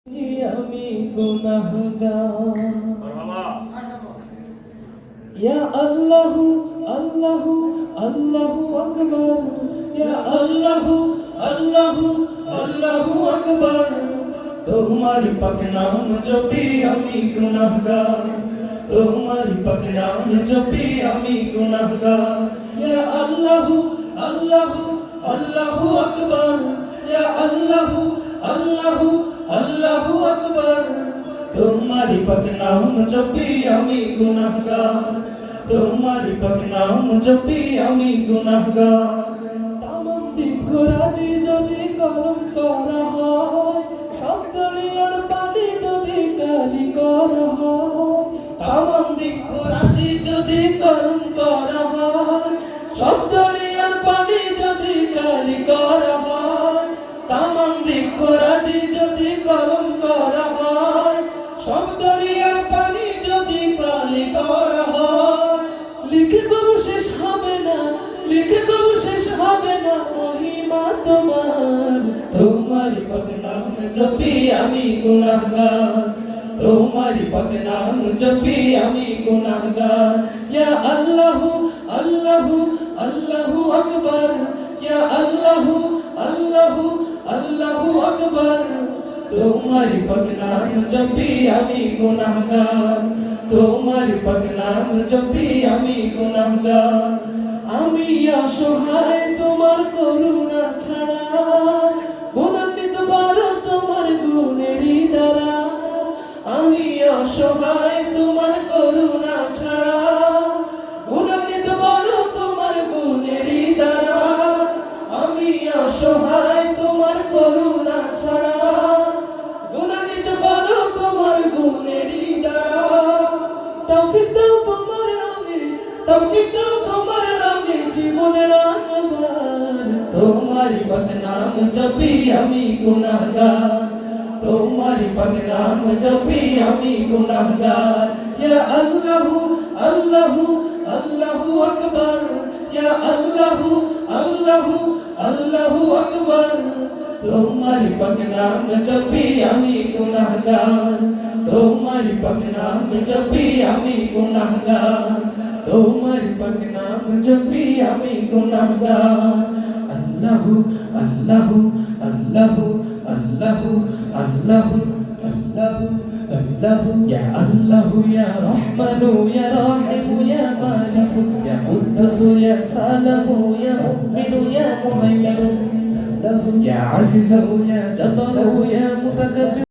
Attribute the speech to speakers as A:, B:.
A: আমি গুনাহগার। ইয়া আল্লাহু আল্লাহু আল্লাহু আকবার, ইয়া আল্লাহু আল্লাহু আল্লাহু আকবার। তোমার পাক নাম জপি আমি গুনাহগার, তোমার পাক নাম জপি আমি গুনাহগার। ইয়া আল্লাহু আল্লাহু আল্লাহু আকবার, ইয়া আল্লাহু আল্লাহু আল্লাহু আকবার। তোমার পাক নাম জপি আমি গুনাহগার, তোমার পাক নাম জপি আমি গুনাহগার। তামাম বৃক্ষরাজি যদি কলম করা হয়, সব দরিয়ার পানি যদি কালি করা হয়। তামাম বৃক্ষরাজি যদি কলম করা হয়, সব দরিয়ার পানি যদি কালি করা হয়। তামাম বৃক্ষরাজি যদি কলম করা হয়, সব দরিয়ার পানি যদি কালি করা হয়। লিখে কবু শেষ হবে না, লিখে কবু শেষ হবে না মহিমা তোমার। তোমার পাক নাম জপি আমি গুনাহগার, তোমার পাক নাম জপি আমি গুনাহগার। ইয়া আল্লাহু আল্লাহু আল্লাহু আকবার, ইয়া আল্লাহু আল্লাহু আল্লাহু আকবার। তোমার পাক নাম জপি আমি গুনাহগার, তোমার পাক নাম জপি আমি গুনাহগার। আমি অসহায় তোমার করুণা ছাড়া, গুণান্বিত বড় তোমার গুণেরই দ্বারা। আমি অসহায় তোমার করুণা ছাড়া, গুণান্বিত বড় তোমার গুণেরই দ্বারা। আমি অসহায় তোমার করুণা ছাড়া, গুণান্বিত বড় তোমার গুণেরই দ্বারা। তৌফিক দাও তোমার রঙে, তৌফিক দাও তোমার রঙে জীবনের আনবার। তোমার পাক নাম জপি আমি গুনাহগার, তোমার পাক নাম জপি আমি গুনাহগার। ইয়া আল্লাহু আল্লাহু আল্লাহু আকবার, ইয়া আল্লাহু আল্লাহু আল্লাহু আকবার। তোমার পাক নাম জপি আমি গুনাহগার, তোমার পাক নাম জপি আমি গুনাহগার, তোমার পাক নাম জপি আমি গুনাহগার। আল্লাহু আল্লাহু আল্লাহু আল্লাহু আল্লাহু আল্লাহু আল্লাহু। ইয়া আল্লাহু ইয়া রহমানু ইয়া রাহিমু ইয়া মালিকু ইয়া কুদ্দুসু ইয়া সালামু ইয়া মুমিনু ইয়া মুহাইমিনু। ইয়া আজিজু ইয়া জব্বারু ইয়া মুতাকাব্বির।